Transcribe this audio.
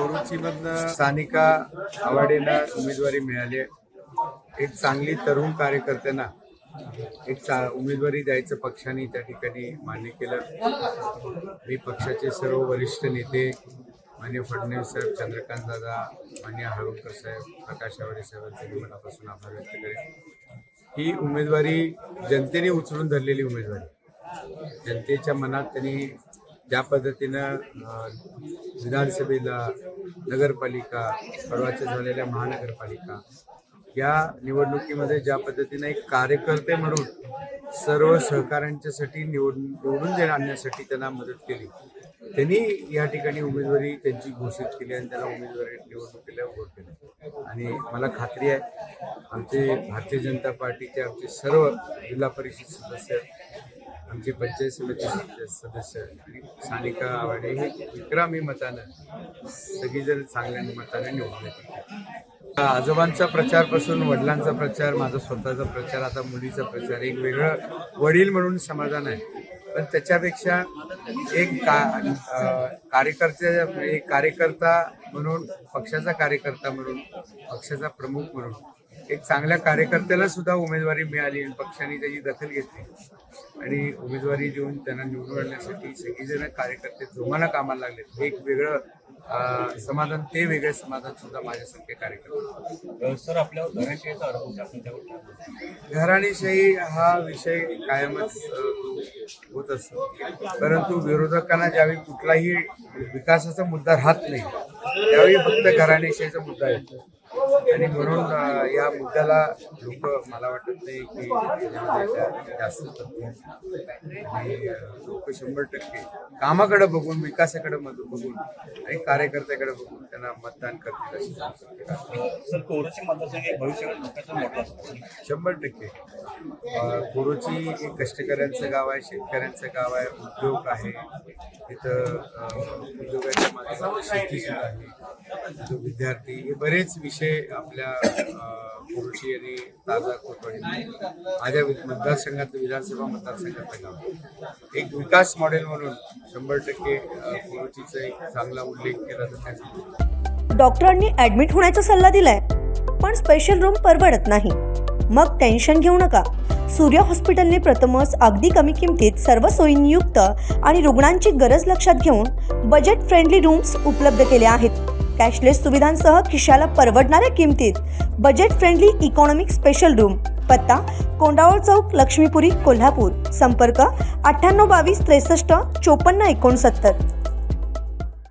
कोरुचीमधनं सानिका आवाडेला उमेदवारी मिळाली आहे। एक चांगली तरुण कार्यकर्त्यांना उमेदवारी द्यायचं पक्षाने त्या ठिकाणी मान्य केलं। मी पक्षाचे सर्व वरिष्ठ नेते मान्य फडणवीस साहेब, चंद्रकांत दादा, मान्य हरुणकर साहेब, प्रकाश आवाडे साहेबांचे मनापासून आभार व्यक्त करेन। ही उमेदवारी जनतेने उचलून धरलेली उमेदवारी, जनतेच्या मनात त्यांनी ज्या पद्धतीनं विधानसभेला, नगरपालिका, परवाच्या झालेल्या महानगरपालिका या निवडणुकीमध्ये ज्या पद्धतीनं एक कार्यकर्ते म्हणून सर्व सहकाऱ्यांच्यासाठी निवडून आणण्यासाठी त्यांना मदत केली, त्यांनी या ठिकाणी उमेदवारी त्यांची घोषित केली आणि त्याला उमेदवारी निवडणुकीला उभं केलं। आणि मला खात्री आहे आमचे भारतीय जनता पार्टीचे आमचे सर्व जिल्हा परिषद सदस्य, आमचे पंचायत समिती सदस्य आणि सानिका आवाडे हे विक्रमी मतानं सगळीजण चांगल्या मताने निवडून येतील। आजोबांचा प्रचारपासून वडिलांचा प्रचार, माझा स्वतःचा प्रचार, आता मुलीचा प्रचार, एक वेगळं वडील म्हणून समाधान आहे। पण त्याच्यापेक्षा एक कार्यकर्ता म्हणून, पक्षाचा कार्यकर्ता म्हणून, पक्षाचा प्रमुख म्हणून एक चांगल्या कार्यकर्त्याला सुद्धा उमेदवारी मिळाली आणि पक्षाने त्याची दखल घेतली आणि उमेदवारी देऊन त्यांना निवडून आणण्यासाठी सगळीजण कार्यकर्ते जोमानं कामाला लागले। एक वेगळं समाधान, ते वेगळे समाधान सुद्धा माझ्यासारखे कार्यकर्ते। सर, आपल्यावर घराणेशाहीचा आरोप आहे, घराणेशाही हा विषय कायमच होत असतो, परंतु विरोधकांना ज्यावेळी कुठलाही विकासाचा मुद्दा राहत नाही त्यावेळी फक्त घराणेशाहीचा मुद्दा येतो आणि म्हणून या मुद्द्याला लोक, मला वाटत नाही की त्याच्यामध्ये जास्त तथ्य आणि लोक 100% कामाकडे बघून, विकासाकडे बघून आणि कार्यकर्त्याकडे बघून त्यांना मतदान करतील अशी सर, कोरोची मतदारसंघ भविष्यात लोकांचा मोठा 100%। कोरोची एक कष्टकऱ्यांचं गाव आहे, शेतकऱ्यांचं गाव आहे, उद्योग आहे तिथं, उद्योगाच्या माध्यमातून शेती सुद्धा आहे, जो विद्यार्थी, हे बरेच विषय आपल्या कोरोची आणि ताजा कोटवाडी माझ्या मतदारसंघात, विधानसभा मतदारसंघातलं गाव एक विकास मॉडेल म्हणून 100% कोरोचीचा एक चांगला उल्लेख केला जातो। डॉक्टरांनी ऍडमिट होण्याचा सल्ला दिलाय, पण स्पेशल रूम परवडत नाही। मग टेन्शन घेऊ नका। सूर्य हॉस्पिटलने प्रथमच अगदी कमी किमतीत सर्व सोयींयुक्त आणि रुग्णांची गरज लक्षात घेऊन बजेट फ्रेंडली रूम्स उपलब्ध केले आहेत। कॅशलेस सुविधांसह खिशाला परवडणाऱ्या किमतीत budget friendly economic special room. पत्ता कोंडावळ चौक, लक्ष्मीपुरी, कोल्हापूर। संपर्क 9822 63 54 69।